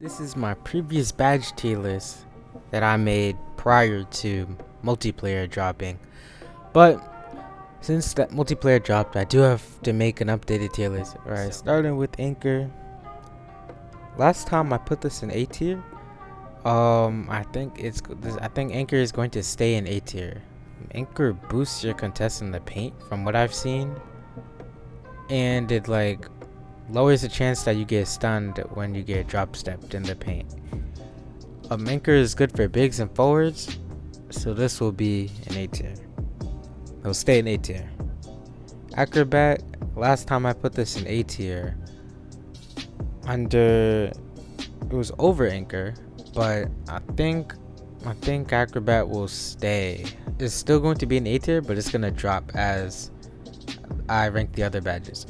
This is my previous badge tier list that I made prior to multiplayer dropping. But since that multiplayer dropped, I do have to make an updated tier list. Alright, starting with Anchor. Last time I put this in A tier. I think Anchor is going to stay in A tier. Anchor boosts your contest in the paint from what I've seen. And it lowers the chance that you get stunned when you get drop stepped in the paint. Anchor is good for bigs and forwards, so this will be an A tier. It'll stay in A tier. Acrobat, last time I put this in A tier. It was over Anchor, but I think Acrobat will stay. It's still going to be an A tier, but it's gonna drop as I rank the other badges.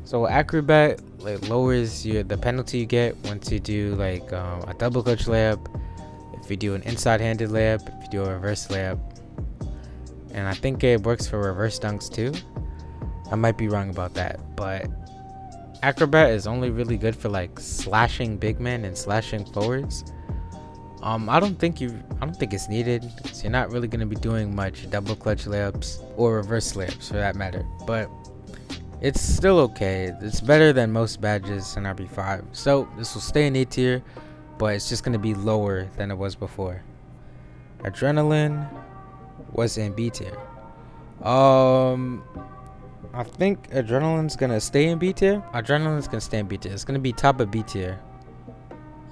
So Acrobat lowers the penalty you get once you do a double clutch layup, if you do an inside handed layup, if you do a reverse layup, and I think it works for reverse dunks too. I might be wrong about that, but Acrobat is only really good for slashing big men and slashing forwards. I don't think it's needed, so you're not really gonna be doing much double clutch layups or reverse layups for that matter, but it's still okay. It's better than most badges in RB5. So this will stay in A tier, but it's just going to be lower than it was before. Adrenaline was in B tier. I think Adrenaline's going to stay in B tier. It's going to be top of B tier.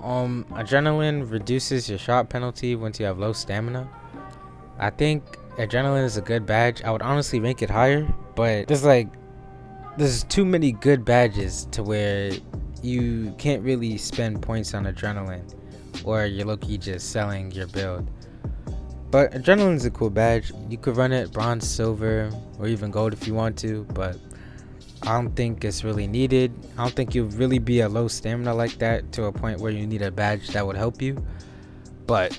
Adrenaline reduces your shot penalty once you have low stamina. I think Adrenaline is a good badge. I would honestly rank it higher, but there's too many good badges to where you can't really spend points on Adrenaline, or you're low-key just selling your build. But Adrenaline's a cool badge. You could run it bronze, silver, or even gold if you want to, but I don't think it's really needed. I don't think you'll really be at low stamina like that to a point where you need a badge that would help you. But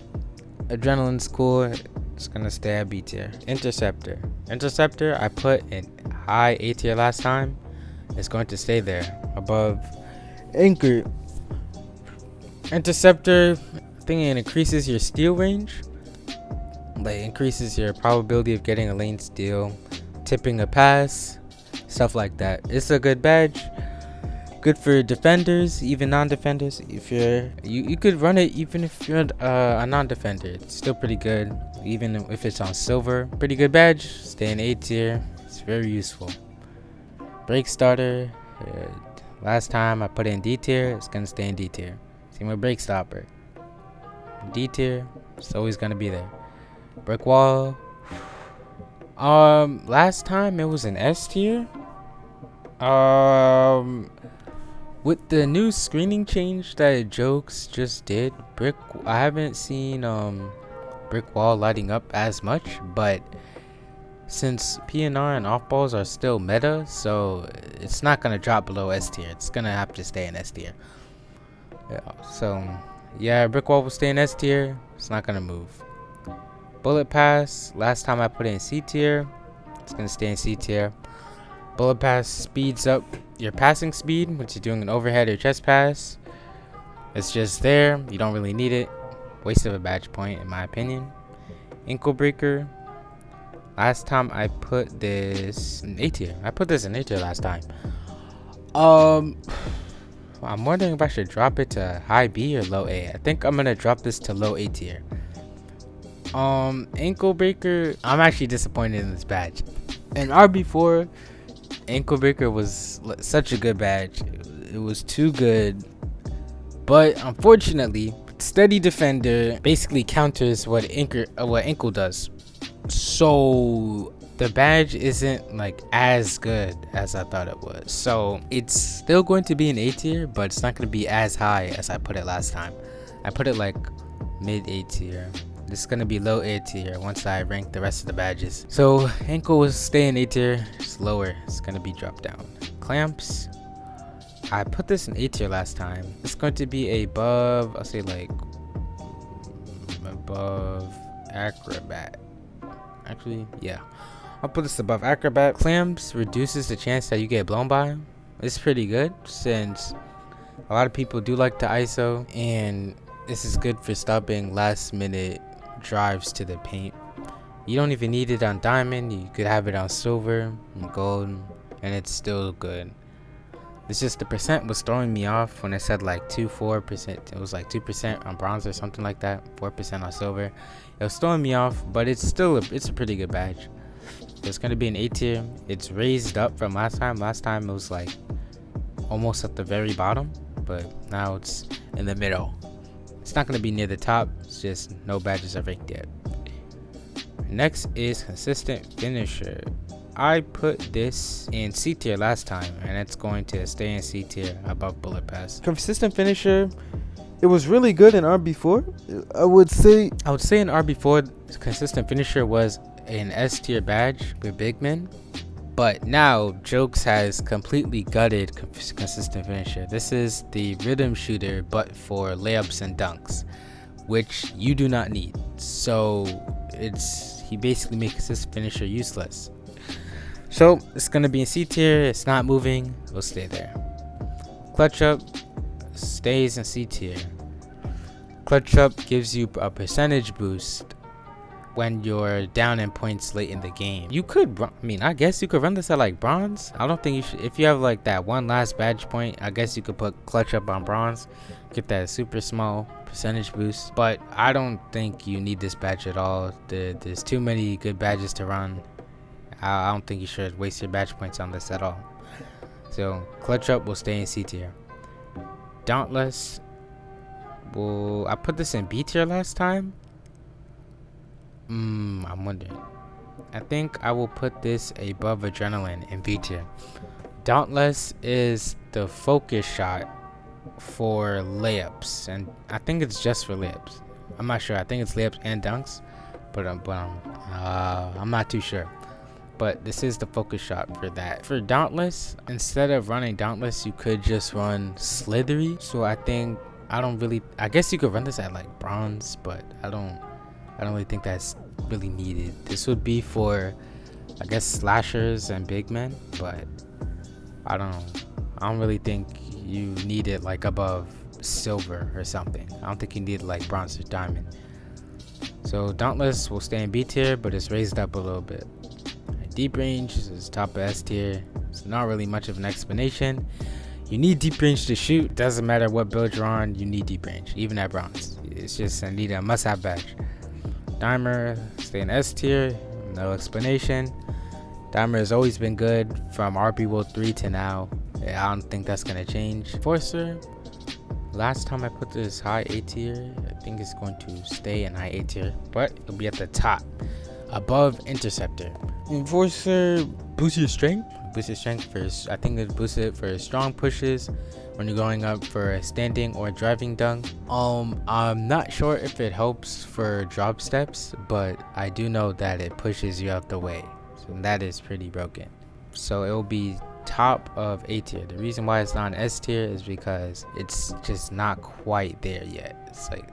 Adrenaline's cool. It's gonna stay at B tier. Interceptor I put in high A tier last time. It's going to stay there above Anchor. Interceptor, I think it increases your steal range, increases your probability of getting a lane steal, tipping a pass, stuff like that. It's a good badge, good for defenders, even non-defenders. If you could run it even if you're a non-defender. It's still pretty good, even if it's on silver. Pretty good badge. Stay in A tier. It's very useful. Break starter, last time I put it in D tier. It's gonna stay in D tier. Same with break stopper. D tier. It's always gonna be there. Brick wall. Last time it was an S tier. With the new screening change that Jokes just did, I haven't seen brick wall lighting up as much, but since PNR and off balls are still meta, so it's not gonna drop below S tier. It's gonna have to stay in S tier. Yeah, brick wall will stay in S tier. It's not gonna move. Bullet pass, last time I put it in C tier. It's gonna stay in C tier. Bullet pass speeds up your passing speed when you're doing an overhead or chest pass. It's just there. You don't really need it. Waste of a badge point in my opinion. Ankle breaker. Last time I put this in A tier. Last time. I'm wondering if I should drop it to high B or low A. I think I'm gonna drop this to low A tier. Ankle breaker. I'm actually disappointed in this badge. In RB4, ankle breaker was such a good badge. It was too good. But unfortunately, steady defender basically counters what ankle does. So the badge isn't as good as I thought it was. So it's still going to be an A tier, but it's not going to be as high as I put it last time. I put it mid A tier. This is going to be low A tier once I rank the rest of the badges. So ankle will stay in A tier. It's lower. It's going to be dropped down. Clamps. I put this in A tier last time. It's going to be above, I'll say above Acrobat. Actually, yeah, I'll put this above Acrobat. Clamps reduces the chance that you get blown by. It's pretty good since A lot of people do like the ISO, and this is good for stopping last minute drives to the paint. You don't even need it on diamond. You could have it on silver and gold, and it's still good. It's just the percent was throwing me off when it said like 4%. It was like 2% on bronze or something like that, 4% on silver. It was throwing me off, but it's still it's a pretty good badge. It's gonna be an A tier. It's raised up from last time. Last time it was like almost at the very bottom, but now it's in the middle. It's not gonna be near the top. It's just no badges are ranked yet. Next is consistent finisher. I put this in C tier last time, and it's going to stay in C tier above bullet pass. Consistent finisher, it was really good in RB4. I would say in RB4, consistent finisher was an S tier badge with big men, but now Jokes has completely gutted consistent finisher. This is the rhythm shooter, but for layups and dunks, which you do not need. So he basically makes consistent finisher useless. So it's gonna be in C tier. It's not moving. It'll stay there. Clutch up stays in C tier. Clutch up gives you a percentage boost when you're down in points late in the game. You could, I guess you could run this at like bronze. I don't think you should. If you have like that one last badge point, I guess you could put clutch up on bronze, get that super small percentage boost. But I don't think you need this badge at all. There's too many good badges to run. I don't think you should waste your badge points on this at all. So clutch up will stay in C tier. Dauntless, I put this in B tier last time. I'm wondering. I think I will put this above adrenaline in B tier. Dauntless is the focus shot for layups, and I think it's just for layups. I'm not sure. I think it's layups and dunks, but I'm not too sure. But this is the focus shot for that. For Dauntless, instead of running Dauntless, you could just run Slithery. So I guess you could run this at like bronze, but I don't really think that's really needed. This would be for, I guess, slashers and big men, but I don't really think you need it like above silver or something. I don't think you need like bronze or diamond. So Dauntless will stay in B tier, but it's raised up a little bit. Deep range is top of S tier. It's not really much of an explanation. You need deep range to shoot. Doesn't matter what build you're on, you need deep range, even at bronze. It's just a must-have badge. Dimer, stay in S tier. No explanation. Dimer has always been good from RB World 3 to now. I don't think that's gonna change. Enforcer, last time I put this high A tier. I think it's going to stay in high A tier, but it'll be at the top, above Interceptor. Enforcer boosts your strength. I think it boosts it for strong pushes when you're going up for a standing or driving dunk. I'm not sure if it helps for drop steps, but I do know that it pushes you out the way. So that is pretty broken. So it will be top of A tier. The reason why it's not an S tier is because it's just not quite there yet. It's like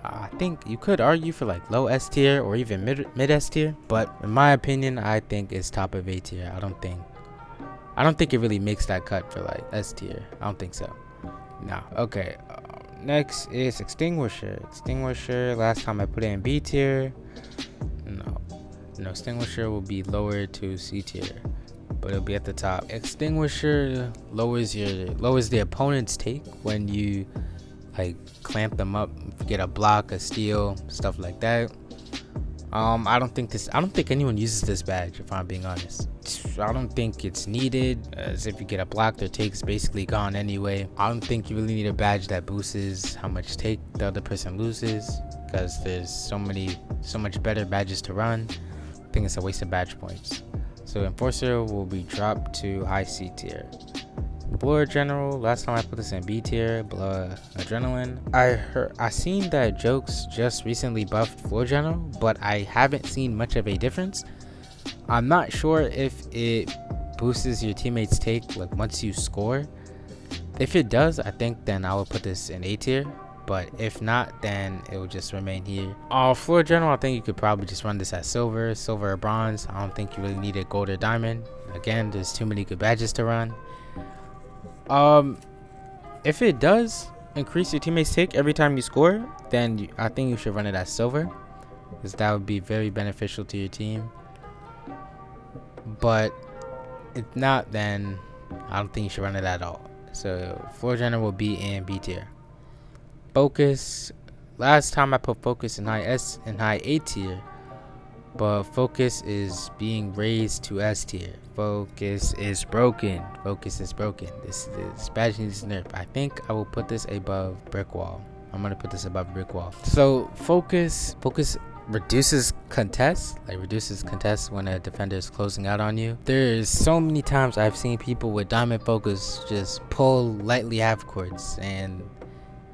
I think you could argue for like low S tier or even mid S tier, but in my opinion, I think it's top of A tier. I don't think it really makes that cut for like S tier. I don't think so. No. Okay. Next is Extinguisher. Extinguisher. Last time I put it in B tier. No. Extinguisher will be lower to C tier, but it'll be at the top. Extinguisher lowers the opponent's take when you like clamp them up, get a block, a steal, stuff like that. I don't think anyone uses this badge, if I'm being honest. I don't think it's needed, as if you get a block, their take's basically gone anyway. I don't think you really need a badge that boosts how much take the other person loses, because there's so much better badges to run. I think it's a waste of badge points. So Enforcer will be dropped to high C tier. Blur General, last time I put this in B tier, below Adrenaline. I seen that Jokes just recently buffed Floor General, but I haven't seen much of a difference. I'm not sure if it boosts your teammates' take like once you score. If it does, I think then I would put this in A tier, but if not, then it will just remain here. Floor General, I think you could probably just run this at silver or bronze. I don't think you really need a gold or diamond. Again, there's too many good badges to run. If it does increase your teammates' take every time you score, then I think you should run it as silver, because that would be very beneficial to your team. But if not, then I don't think you should run it at all. So floor general will be in B tier. Focus. Last time I put focus in high A tier, but focus is being raised to S tier. Focus is broken. Focus is broken. This badge needs nerf. I think I will put this above brick wall. I'm gonna put this above brick wall. So focus reduces contests, when a defender is closing out on you. There's so many times I've seen people with diamond focus just pull lightly half courts and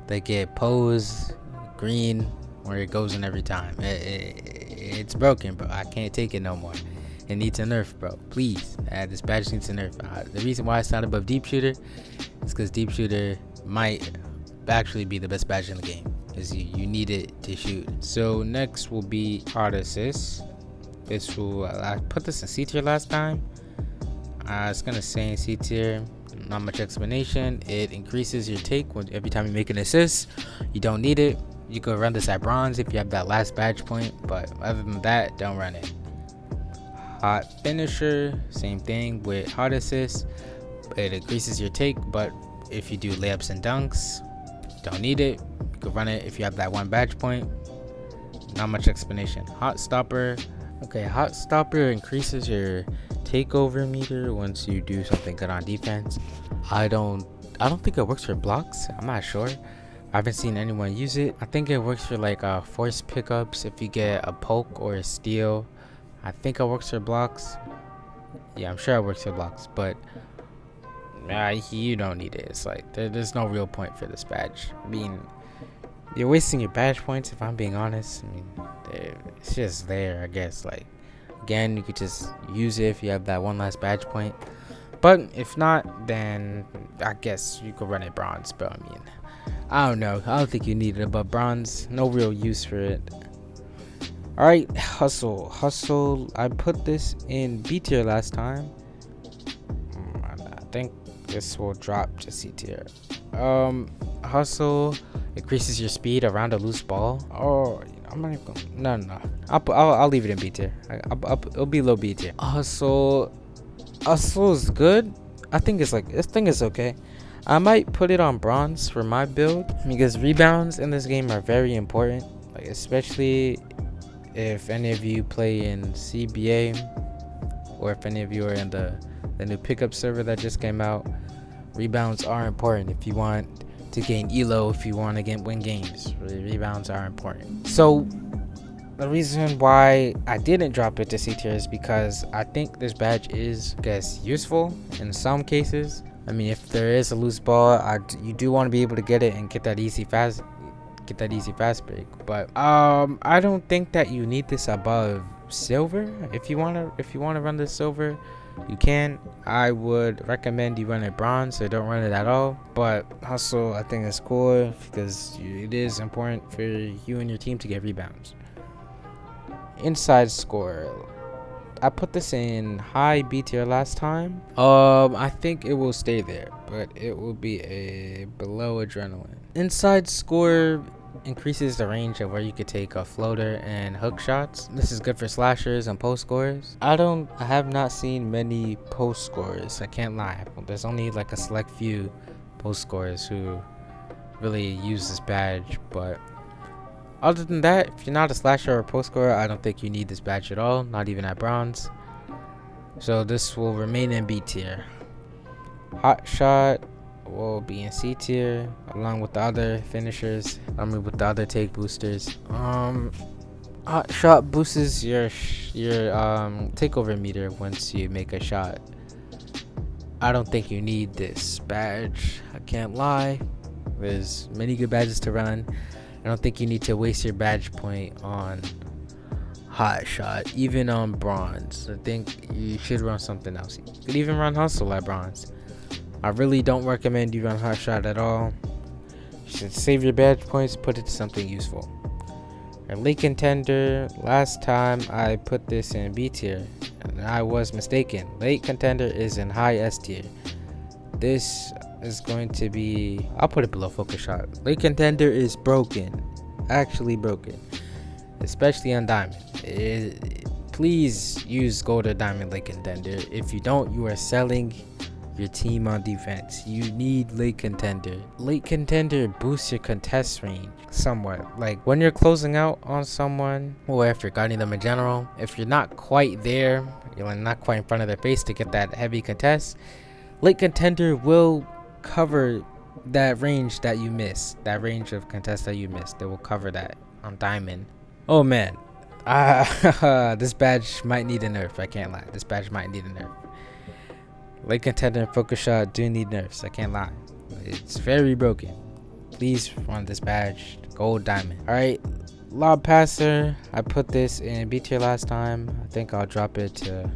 they get pose green where it goes in every time. It's broken, bro. I can't take it no more. It needs a nerf, bro. Please, this badge needs a nerf. The reason why it's not above deep shooter is because deep shooter might actually be the best badge in the game, because you need it to shoot. So next will be hard assist. This will I put this in C tier last time. It's gonna say in C tier. Not much explanation. It increases your take every time you make an assist. You don't need it. You could run this at bronze if you have that last badge point, but other than that, don't run it. Hot finisher, same thing with hot assist. It increases your take, but if you do layups and dunks, don't need it. You could run it if you have that one badge point. Not much explanation. Hot stopper. Okay, hot stopper increases your takeover meter once you do something good on defense. I don't think it works for blocks. I'm not sure. I haven't seen anyone use it. I think it works for like force pickups if you get a poke or a steal. I think it works for blocks. Yeah, I'm sure it works for blocks, but you don't need it. It's like there's no real point for this badge. I mean, you're wasting your badge points, if I'm being honest. I mean, it's just there, I guess. Like, again, you could just use it if you have that one last badge point. But if not, then I guess you could run it bronze. But I mean, I don't know. I don't think you need it above bronze. No real use for it. Alright, hustle. I put this in B tier last time. I think this will drop to C tier. Hustle increases your speed around a loose ball. Oh, I'm not even going. No. I'll leave it in B tier. It'll be low B tier. Hustle is good. I think it's like this thing is okay. I might put it on bronze for my build because rebounds in this game are very important. Like, especially if any of you play in CBA or if any of you are in the new pickup server that just came out. Rebounds are important if you want to gain elo, if you want to win games. Rebounds are important. So the reason why I didn't drop it to C tier is because I think this badge is, I guess, useful in some cases. I mean, if there is a loose ball, you do want to be able to get it and get that easy fast break. But I don't think that you need this above silver. If you wanna run this silver, you can. I would recommend you run it bronze, so don't run it at all. But hustle, I think is cool because it is important for you and your team to get rebounds. Inside score, I put this in high B tier last time. I think it will stay there, but it will be a below adrenaline. Inside score increases the range of where you could take a floater and hook shots. This is good for slashers and post scorers. I have not seen many post scorers. I can't lie. There's only like a select few post scorers who really use this badge, but other than that, if you're not a slasher or a post scorer, I don't think you need this badge at all, not even at bronze. So this will remain in B tier. Hot shot will be in C tier along with the other finishers. With the other take boosters. Hot shot boosts your takeover meter once you make a shot. I don't think you need this badge. I can't lie. There's many good badges to run. I don't think you need to waste your badge point on hot shot, even on bronze. I think you should run something else. You could even run hustle at bronze. I really don't recommend you run hot shot at all. You should save your badge points, put it to something useful. And late contender, last time I put this in B tier, and I was mistaken. Late contender is in high S tier. This is going to be, I'll put it below focus shot. Late contender is broken, actually broken, especially on diamond. Please use gold or diamond late contender. If you don't, you are selling your team on defense. You need late contender. Late contender boosts your contest range somewhat. Like when you're closing out on someone, or if you're guarding them in general, if you're not quite there, you're not quite in front of their face to get that heavy contest, late contender will cover that range that you missed, that range of contest that you missed. They will cover that on diamond. Oh man, this badge might need a nerf. I can't lie, this badge might need a nerf. Late contender and focus shot do need nerfs, I can't lie. It's very broken. Please run this badge gold, diamond. Alright, lob passer, I put this in B tier last time. I think I'll drop it to,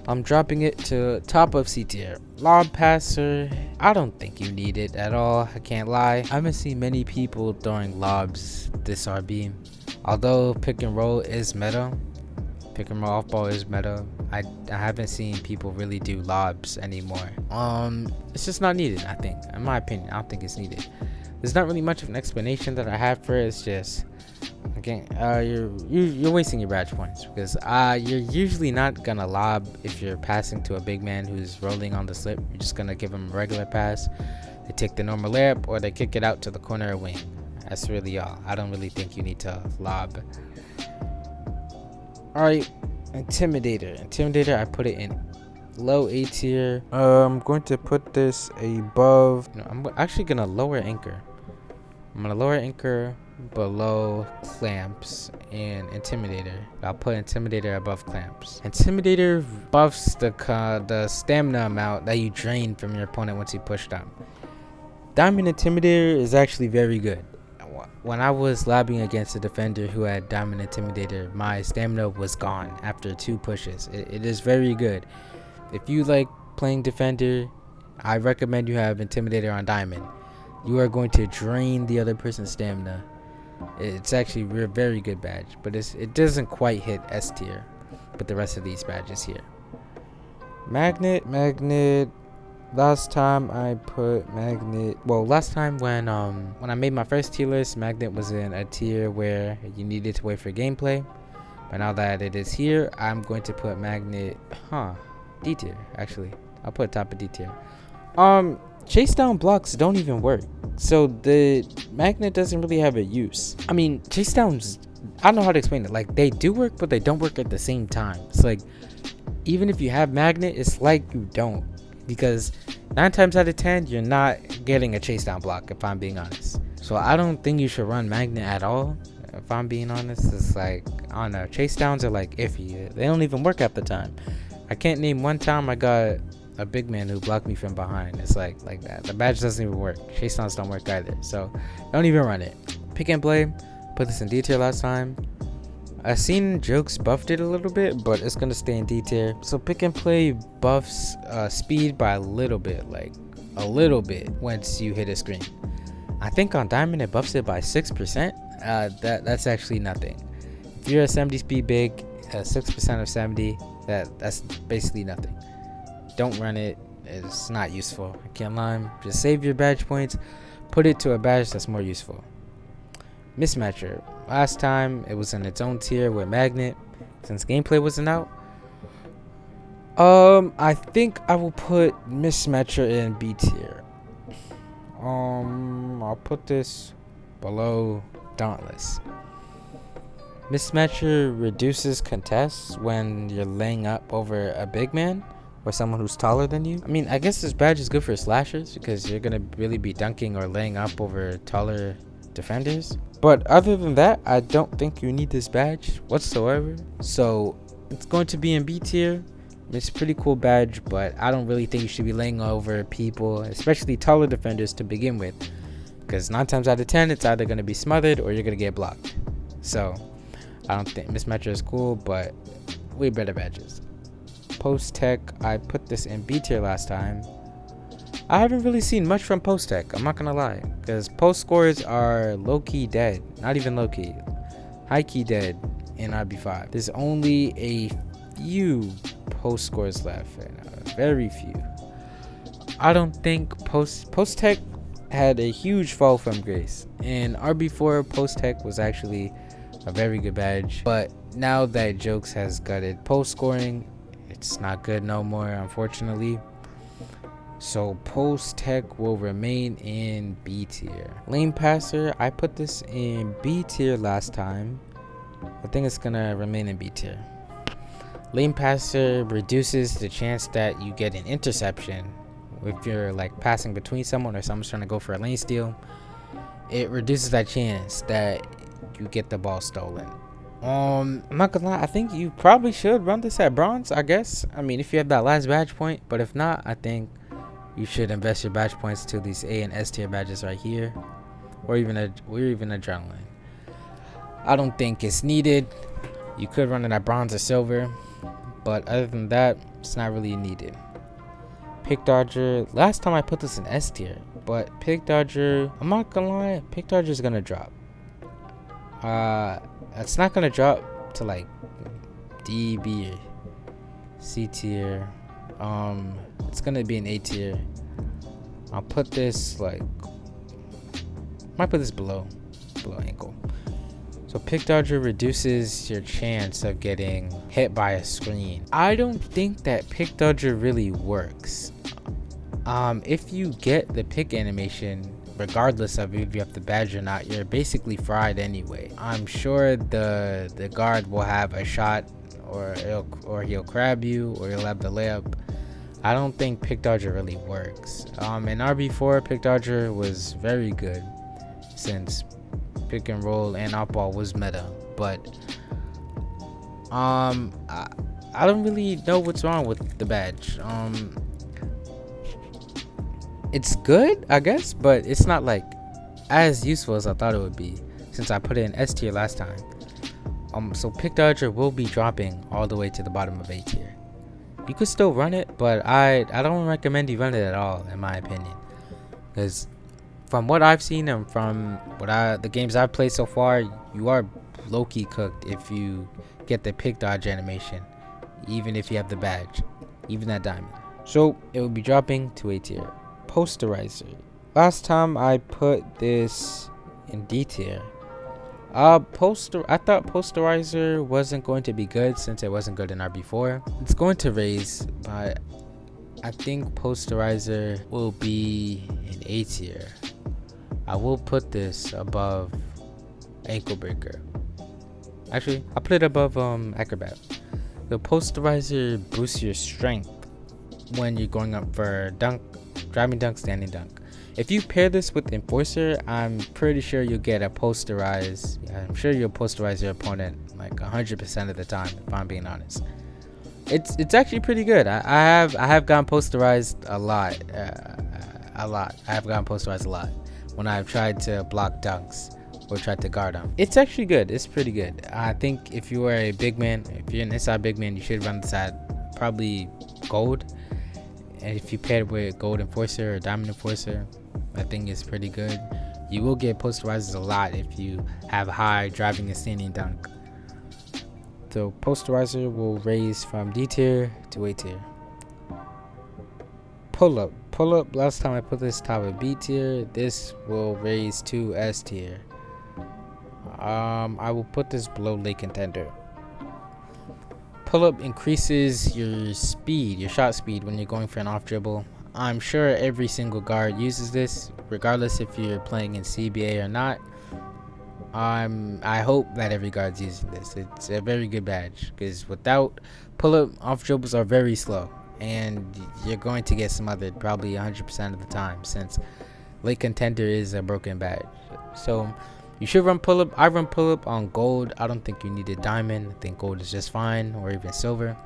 I'm dropping it to top of C tier. Lob passer, I don't think you need it at all, I can't lie. I haven't seen many people throwing lobs this RB. Although pick and roll is meta, pick and roll off ball is meta, I haven't seen people really do lobs anymore. It's just not needed, I think. In my opinion, I don't think it's needed. There's not really much of an explanation that I have for it. It's just, again, you're wasting your badge points, because you're usually not gonna lob if you're passing to a big man who's rolling on the slip. You're just gonna give him a regular pass. They take the normal layup, or they kick it out to the corner or wing. That's really all. I don't really think you need to lob. Alright, Intimidator, I put it in low A tier. I'm going to put this above. No, I'm actually gonna lower anchor. I'm gonna lower anchor below clamps and Intimidator. I'll put Intimidator above clamps. Intimidator buffs the stamina amount that you drain from your opponent once you push them. Diamond Intimidator is actually very good. When I was lobbing against a defender who had Diamond Intimidator, my stamina was gone after 2 pushes. It is very good. If you like playing defender, I recommend you have Intimidator on Diamond. You are going to drain the other person's stamina. It's actually a very good badge, but it doesn't quite hit S tier, but the rest of these badges here. Magnet. Last time I put Magnet, well, last time when I made my first tier list, Magnet was in a tier where you needed to wait for gameplay. But now that it is here, I'm going to put Magnet, D tier, actually. I'll put it top of D tier. Chase down blocks don't even work, so the Magnet doesn't really have a use. I mean, chase downs, I don't know how to explain it. Like, they do work, but they don't work at the same time. It's like, even if you have Magnet, it's like you don't. Because 9 times out of 10, you're not getting a chase down block, if I'm being honest. So I don't think you should run Magnet at all, if I'm being honest. It's like, I don't know, chase downs are like iffy. They don't even work at the time. I can't name one time I got a big man who blocked me from behind. It's like that. The badge doesn't even work. Chase downs don't work either. So don't even run it. Pick and play, put this in D tier last time. I've seen jokes buffed it a little bit, but it's gonna stay in D tier. So pick and play buffs speed by a little bit, like a little bit once you hit a screen. I think on diamond it buffs it by 6%. That's actually nothing. If you're a 70 speed big, 6% of 70, that's basically nothing. Don't run it. It's not useful. I can't lie. Just save your badge points, put it to a badge that's more useful. Mismatcher. Last time it was in its own tier with Magnet, since gameplay wasn't out. I think I will put Mismatcher in B tier. I'll put this below Dauntless. Mismatcher reduces contests when you're laying up over a big man or someone who's taller than you. I mean, I guess this badge is good for slashers because you're gonna really be dunking or laying up over taller defenders. But other than that, I don't think you need this badge whatsoever. So it's going to be in B tier. It's a pretty cool badge, but I don't really think you should be laying over people, especially taller defenders to begin with, because 9 times out of 10 it's either going to be smothered or you're going to get blocked. So I don't think Mismatcher is cool, but way better badges. Post tech, I put this in B tier last time. I haven't really seen much from post tech, I'm not gonna lie, because post scores are low-key dead. Not even low-key, high-key dead in RB5. There's only a few post scores left, very few. I don't think post tech had a huge fall from grace, and RB4 post tech was actually a very good badge. But now that Jokes has gutted post scoring, it's not good no more, unfortunately. So post tech will remain in B tier. Lane passer, I put this in B tier last time. I think it's gonna remain in B tier. Lane passer reduces the chance that you get an interception if you're like passing between someone or someone's trying to go for a lane steal. It reduces that chance that you get the ball stolen. I'm not gonna lie, I think you probably should run this at bronze, I guess. I mean, if you have that last badge point, but if not, I think you should invest your badge points to these A and S tier badges right here, or even adrenaline. I don't think it's needed. You could run it at bronze or silver, but other than that, it's not really needed. Pick dodger, last time I put this in S tier, but pick dodger, I'm not gonna lie, pick dodger is gonna drop. It's not gonna drop to like D, B, or C tier. It's gonna be an A tier. I'll put this like, might put this below ankle. So pick dodger reduces your chance of getting hit by a screen. I don't think that pick dodger really works. If you get the pick animation, regardless of if you have the badge or not, you're basically fried anyway. I'm sure the guard will have a shot, or he'll crab you, or he'll have the layup. I don't think pick dodger really works. In RB4, pick dodger was very good since pick and roll and off ball was meta, but I don't really know what's wrong with the badge. It's good, I guess, but it's not like as useful as I thought it would be since I put it in S tier last time. So pick dodger will be dropping all the way to the bottom of A tier. You could still run it, but I don't recommend you run it at all, in my opinion, because from what I've seen and from the games I've played so far, you are low-key cooked if you get the pick dodge animation, even if you have the badge, even that diamond. So it will be dropping to A tier. Posterizer. Last time I put this in D tier. I thought posterizer wasn't going to be good since it wasn't good in RB4. It's going to raise, but I think posterizer will be in A tier. I will put this above ankle breaker. Actually, I'll put it above acrobat. The posterizer boosts your strength when you're going up for dunk, driving dunk, standing dunk. If you pair this with enforcer, I'm pretty sure you'll get a posterize. I'm sure you'll posterize your opponent like 100% of the time, if I'm being honest. It's actually pretty good. I have gotten posterized a lot. I have gotten posterized a lot when I've tried to block dunks or tried to guard them. It's actually good. It's pretty good. I think if you are a big man, if you're an inside big man, you should run this at probably gold. And if you pair it with gold enforcer or diamond enforcer, I think it's pretty good. You will get posterizers a lot if you have high driving and standing dunk. So posterizer will raise from D tier to A tier. Pull up. Last time I put this top of B tier. This will raise to S tier. I will put this below late contender. Pull up increases your speed, your shot speed when you're going for an off dribble. I'm sure every single guard uses this, regardless if you're playing in CBA or not. I hope that every guard's using this. It's a very good badge because without pull up, off dribbles are very slow, and you're going to get smothered probably 100% of the time since late contender is a broken badge. So you should run pull up. I run pull up on gold. I don't think you need a diamond. I think gold is just fine, or even silver.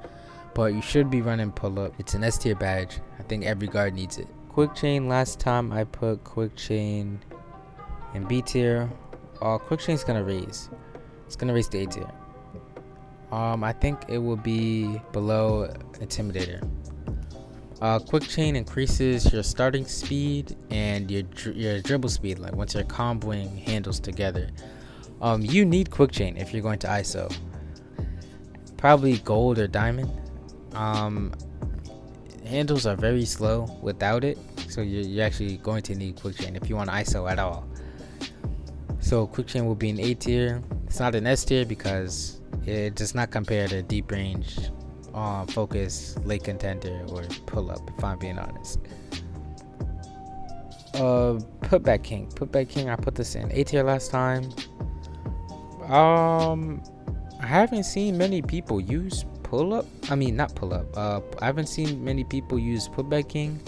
But you should be running pull up. It's an S tier badge. I think every guard needs it. Quick chain. Last time I put quick chain in B tier. Quick chain's gonna raise. It's gonna raise to A tier. I think it will be below intimidator. Quick chain increases your starting speed and your dribble speed, like once you're comboing handles together. You need quick chain if you're going to ISO. Probably gold or diamond. handles are very slow without it, so you're actually going to need quick chain if you want ISO at all. So quick chain will be an A tier. It's not an S tier because it does not compare to deep range, focus, late contender, or pull up, if I'm being honest. Putback king, I put this in A tier last time. I haven't seen many people use I haven't seen many people use putback king.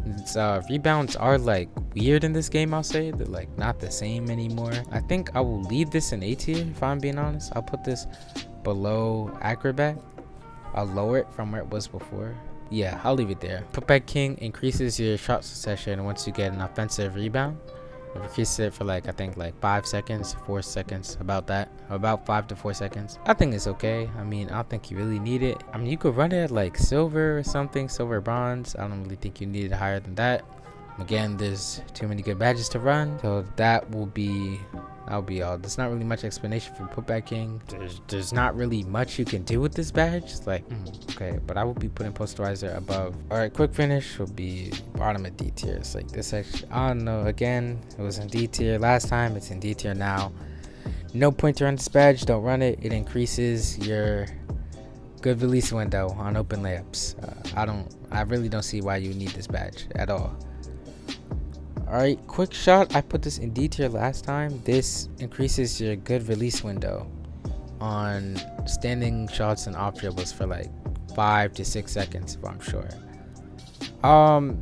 It's, rebounds are like weird in this game. I'll say they're like not the same anymore. I think I will leave this in A tier if I'm being honest. I'll put this below acrobat. I'll lower it from where it was before. Yeah, I'll leave it there. Putback king increases your shot succession once you get an offensive rebound. It increases it for like, I think like 5 seconds, 4 seconds, about 5 to 4 seconds. I think it's okay. I mean, I don't think you really need it. I mean, you could run it at like silver or something, silver bronze. I don't really think you need it higher than that. Again, there's too many good badges to run, so that'll be all. There's not really much explanation for putback king. There's not really much you can do with this badge. It's like, okay, but I will be putting posterizer above. All right, quick finish will be bottom of D tier. It's like this section. I don't know. Again, it was in D tier last time. It's in D tier now. No point to run this badge. Don't run it. It increases your good release window on open layups. I really don't see why you need this badge at all. Alright, quick shot. I put this in D tier last time. This increases your good release window on standing shots and off dribbles for like 5 to 6 seconds, if I'm sure.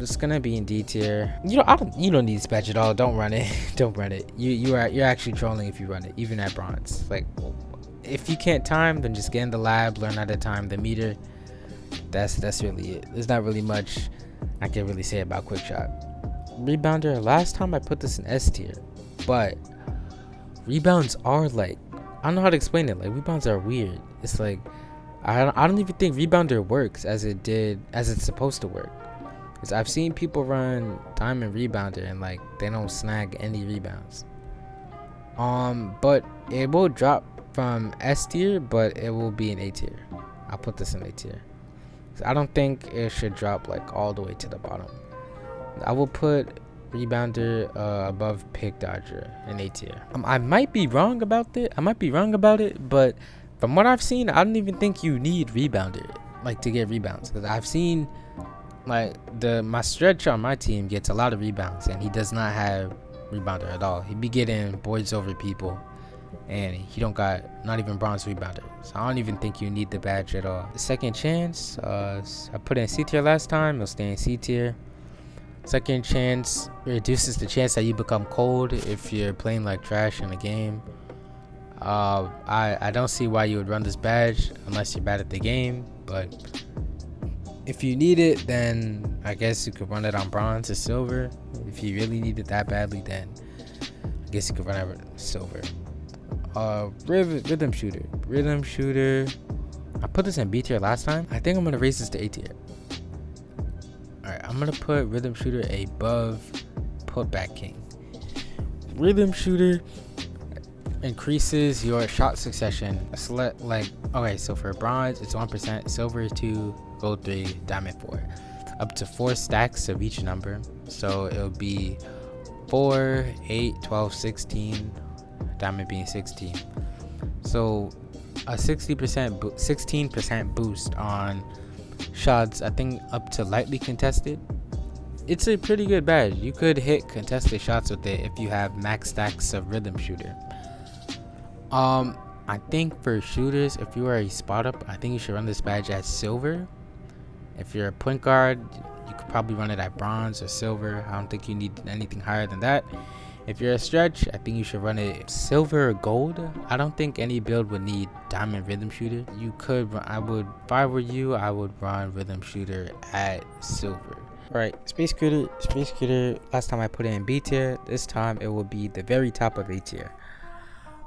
It's gonna be in D tier. You don't need this badge at all. Don't run it. Don't run it. You're actually trolling if you run it, even at bronze. Like, if you can't time, then just get in the lab, learn how to time the meter. That's really it. There's not really much I can really say about quick shot. Rebounder, last time I put this in S tier, but rebounds are like, I don't know how to explain it. Like, rebounds are weird. It's like I don't even think rebounder works as it's supposed to work. Because I've seen people run diamond rebounder and like they don't snag any rebounds. But it will drop from S tier, but it will be in A tier. I'll put this in A tier. I don't think it should drop like all the way to the bottom. I will put rebounder above pick dodger in A tier. I might be wrong about it. But from what I've seen, I don't even think you need rebounder like to get rebounds. Because I've seen like my stretch on my team gets a lot of rebounds, and he does not have rebounder at all. He be getting boards over people, and he don't got not even bronze rebounder. So I don't even think you need the badge at all. Second chance, I put it in C tier last time. It'll stay in C tier. Second chance reduces the chance that you become cold if you're playing like trash in a game. I don't see why you would run this badge unless you're bad at the game, but if you need it, then I guess you could run it on bronze or silver. If you really need it that badly, then I guess you could run it on silver. Rhythm shooter. I put this in B tier last time. I think I'm gonna raise this to A tier. Alright, I'm gonna put rhythm shooter above putback king. Rhythm shooter increases your shot succession. Okay, so for bronze it's 1%, silver 2, gold 3, diamond 4, up to 4 stacks of each number. So it'll be 4, 8, 12, 16, diamond being 16. So a 16% boost on shots, I think up to lightly contested. It's a pretty good badge. You could hit contested shots with it if you have max stacks of rhythm shooter. I think for shooters, if you are a spot up, I think you should run this badge at silver. If you're a point guard, you could probably run it at bronze or silver. I don't think you need anything higher than that. If you're a stretch, I think you should run it silver or gold. I don't think any build would need diamond rhythm shooter. You could, if I were you, I would run rhythm shooter at silver. Right, Space Critter, last time I put it in B tier. This time it will be the very top of A tier.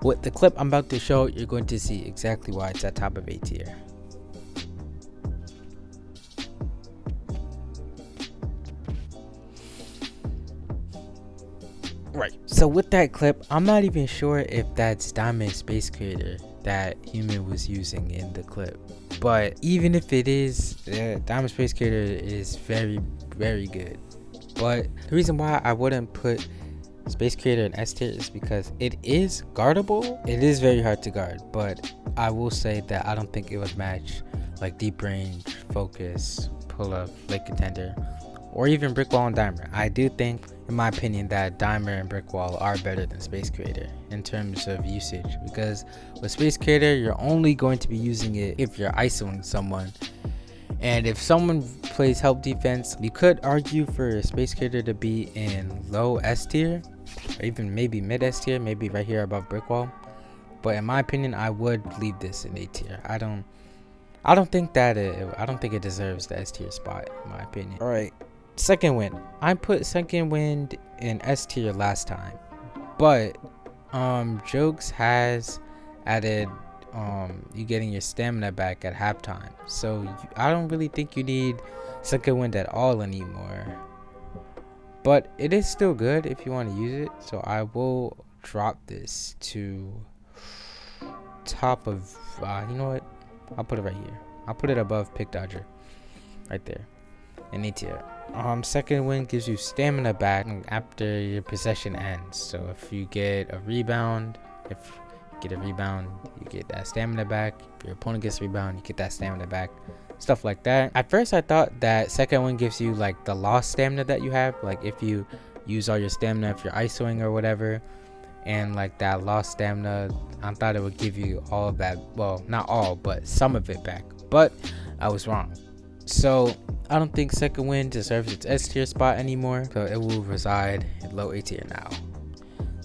With the clip I'm about to show, you're going to see exactly why it's at top of A tier. Right, so with that clip, I'm not even sure if that's Diamond Space Creator that human was using in the clip. But even if it is, Diamond Space Creator is very, very good. But the reason why I wouldn't put Space Creator in S tier is because it is guardable. It is very hard to guard, but I will say that I don't think it would match like deep range, focus, pull up, late contender, or even brick wall and dimer. I do think, in my opinion, that dimer and brick wall are better than Space Creator in terms of usage, because with Space Creator you're only going to be using it if you're isoing someone, and if someone plays help defense, you could argue for Space Creator to be in low S tier, or even maybe mid S tier, maybe right here above brick wall. But in my opinion, I would leave this in A tier. I don't think it deserves the S tier spot, in my opinion. All right, second wind. I put second wind in S tier last time, but Jokes has added you getting your stamina back at halftime, so I don't really think you need second wind at all anymore. But it is still good if you want to use it, so I will drop this to top of you know what, I'll put it right here. I'll put it above Pick Dodger, right there, in A tier. Second wind gives you stamina back after your possession ends. So if you get a rebound, you get that stamina back. If your opponent gets a rebound, you get that stamina back. Stuff like that. At first, I thought that second wind gives you like the lost stamina that you have. Like if you use all your stamina, if you're isoing or whatever, and like that lost stamina, I thought it would give you all of that. Well, not all, but some of it back. But I was wrong. So I don't think second wind deserves its S tier spot anymore, so it will reside in low A tier now.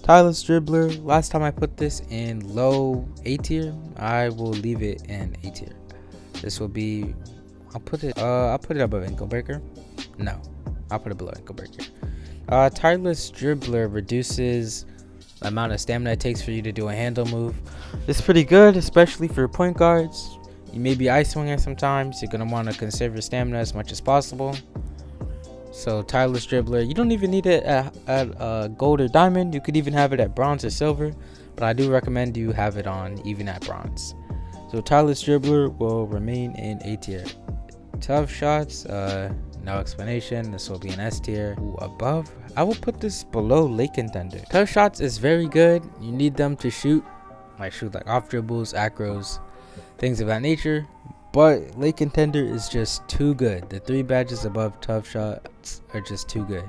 TIERLIST dribbler. Last time I put this in low A tier, I will leave it in A tier. This will be, I'll put it above ankle breaker. No, I'll put it below ankle breaker. TIERLIST dribbler reduces the amount of stamina it takes for you to do a handle move. It's pretty good, especially for point guards. You may be isoing it sometimes. You're going to want to conserve your stamina as much as possible. So TIERLIST dribbler, you don't even need it at gold or diamond. You could even have it at bronze or silver, but I do recommend you have it on even at bronze. So TIERLIST dribbler will remain in A tier. Tough shots, no explanation. This will be an S tier. Ooh, above, I will put this below late contender. Tough shots is very good. You need them to shoot like off dribbles, acros, things of that nature, but late contender is just too good. The 3 badges above tough shots are just too good.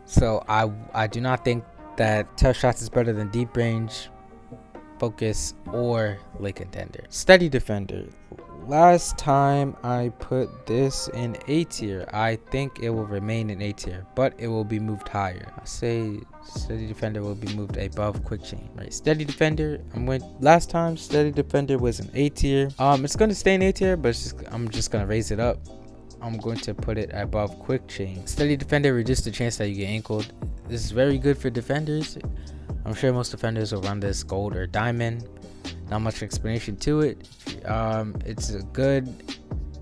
So I do not think that tough shots is better than deep range, focus, or late contender. Steady defender. Last time I put this in A tier. I think it will remain in A tier, but it will be moved higher. I say steady defender will be moved above quick chain, right? Steady defender, last time steady defender was in A tier. It's gonna stay in A tier, but I'm just gonna raise it up. I'm going to put it above quick chain. Steady defender reduces the chance that you get ankled. This is very good for defenders. I'm sure most defenders will run this gold or diamond. Not much explanation to it. It's good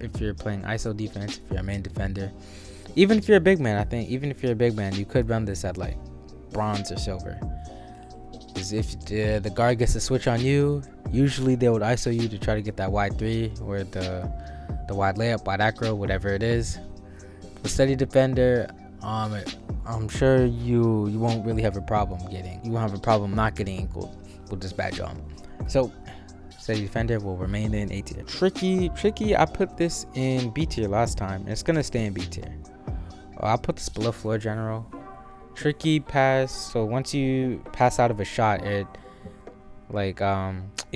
if you're playing ISO defense, if you're a main defender. Even if you're a big man, I think even if you're a big man, you could run this at like bronze or silver. Because if the guard gets a switch on you, usually they would ISO you to try to get that wide 3 or the wide layup, wide acro, whatever it is. The steady defender, I'm sure you won't really have a problem not getting ankled with this badge on. So steady defender will remain in A tier. Tricky, I put this in B tier last time. It's gonna stay in B tier. I'll put this below floor general. Tricky pass. So once you pass out of a shot, it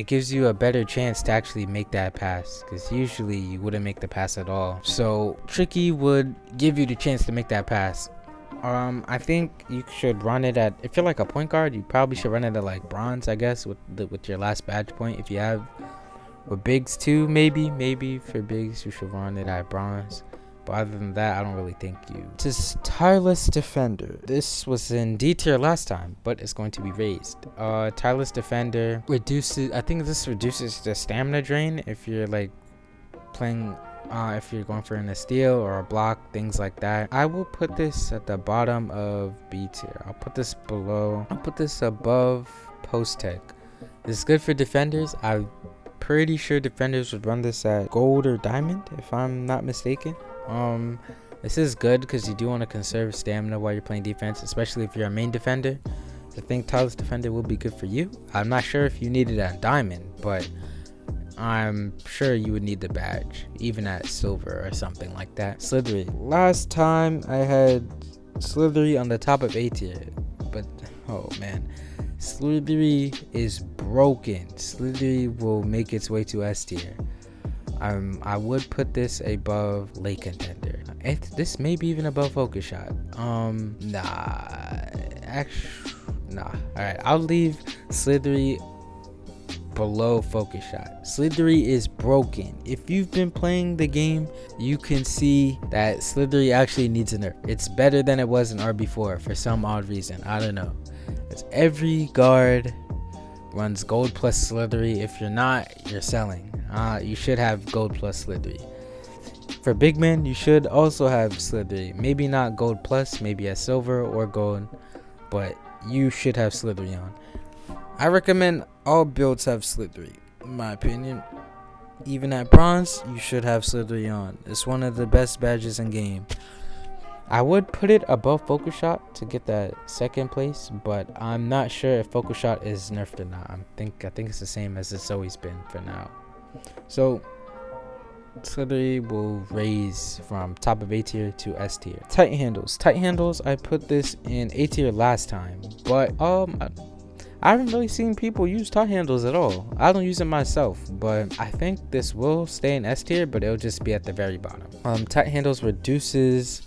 gives you a better chance to actually make that pass, because usually you wouldn't make the pass at all. So tricky would give you the chance to make that pass. I think you should run it at, if you're like a point guard, you probably should run it at like bronze, I guess, with your last badge point. If you have, or bigs too, maybe for bigs you should run it at bronze. But other than that, I don't really think you. This TIERLIST defender. This was in D tier last time, but it's going to be raised. TIERLIST defender reduces. I think this reduces the stamina drain if you're like playing. If you're going for a steal or a block, things like that. I will put this at the bottom of B tier. I'll put this above post tech. It's good for defenders. I'm pretty sure defenders would run this at gold or diamond, if I'm not mistaken. This is good because you do want to conserve stamina while you're playing defense, especially if you're a main defender. I think TIERLIST defender will be good for you. I'm not sure if you need it at diamond, but I'm sure you would need the badge, even at silver or something like that. Slithery. Last time I had Slithery on the top of A tier, but oh man, Slithery is broken. Slithery will make its way to S tier. I would put this above late contender. This may be even above focus shot. Nah. Alright, I'll leave Slithery below focus shot. Slithery is broken. If you've been playing the game, you can see that Slithery actually needs a nerf. It's better than it was in RB4 for some odd reason. I don't know. It's every guard runs gold plus Slithery. If you're not, you're selling. You should have gold plus Slithery. For big men, you should also have Slithery. Maybe not gold plus, maybe a silver or gold, but you should have Slithery on. I recommend all builds have Slithery, in my opinion. Even at bronze, you should have Slithery on. It's one of the best badges in game. I would put it above focus shot to get that second place, but I'm not sure if focus shot is nerfed or not. I think it's the same as it's always been for now. So Slithery will raise from top of A tier to S tier. Tight handles. I put this in A tier last time, but I haven't really seen people use tight handles at all. I don't use it myself, but I think this will stay in S tier, but it'll just be at the very bottom. Tight handles reduces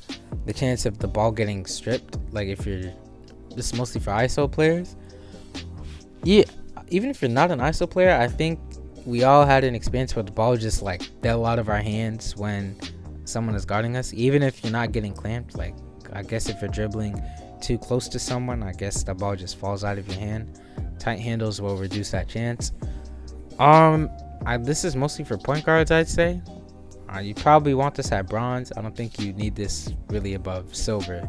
the chance of the ball getting stripped. Like if you're, this is mostly for ISO players. Yeah, even if you're not an ISO player, I think we all had an experience where the ball just like fell out of our hands when someone is guarding us. Even if you're not getting clamped, like I guess if you're dribbling too close to someone, I guess the ball just falls out of your hand. Tight handles will reduce that chance. This is mostly for point guards, I'd say. You probably want this at bronze. I don't think you need this really above silver,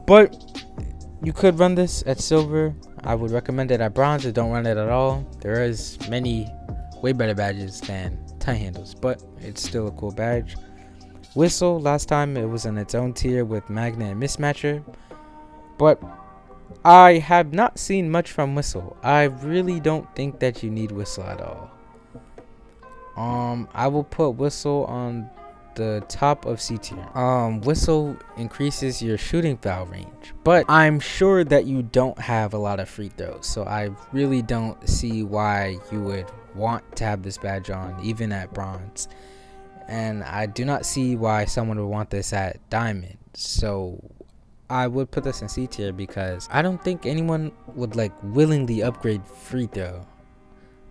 but you could run this at silver. I would recommend it at bronze, or don't run it at all. There is many way better badges than tight handles, but it's still a cool badge. Whistle, last time it was in its own tier with magnet and mismatcher, but I have not seen much from Whistle. I really don't think that you need Whistle at all. I will put Whistle on the top of C tier. Whistle increases your shooting foul range, but I'm sure that you don't have a lot of free throws, so I really don't see why you would want to have this badge on even at bronze, and I do not see why someone would want this at diamond. So I would put this in C tier because I don't think anyone would like willingly upgrade free throw,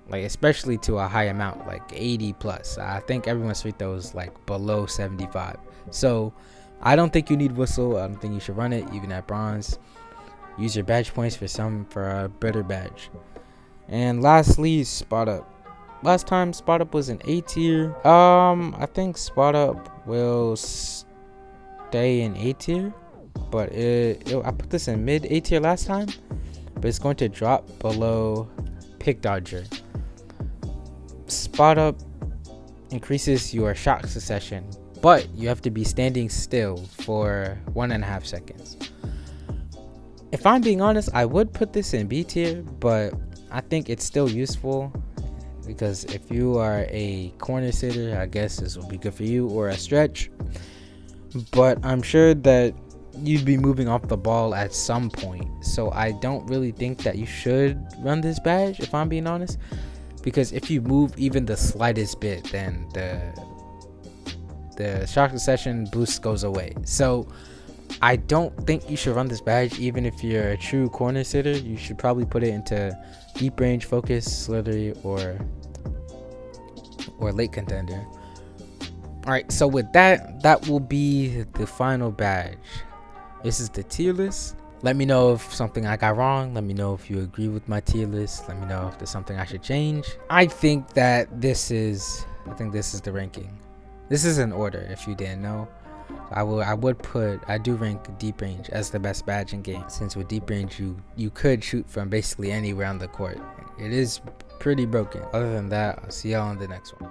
like especially to a high amount, like 80 plus. I think everyone's free throw is like below 75, so I don't think you need Whistle. I don't think you should run it even at bronze. Use your badge points for a better badge. And lastly, spot up. Last time spot up was in A tier. I think spot up will stay in A tier, but I put this in mid A tier last time, but it's going to drop below pick dodger. Spot up increases your shot succession, but you have to be standing still for 1.5 seconds. If I'm being honest, I would put this in B tier, but I think it's still useful because if you are a corner sitter, I guess this will be good for you, or a stretch. But I'm sure that you'd be moving off the ball at some point, so I don't really think that you should run this badge, if I'm being honest, because if you move even the slightest bit, then the shot succession boost goes away. So I don't think you should run this badge even if you're a true corner sitter. You should probably put it into deep range, focus, slithery, or late contender. Alright, so with that will be the final badge. This is the tier list. Let me know if something I got wrong. Let me know if you agree with my tier list. Let me know if there's something I should change. I think this is the ranking. This is in order, if you didn't know. I do rank deep range as the best badge in game, since with deep range you could shoot from basically anywhere on the court. It is pretty broken. Other than that, I'll see y'all on the next one.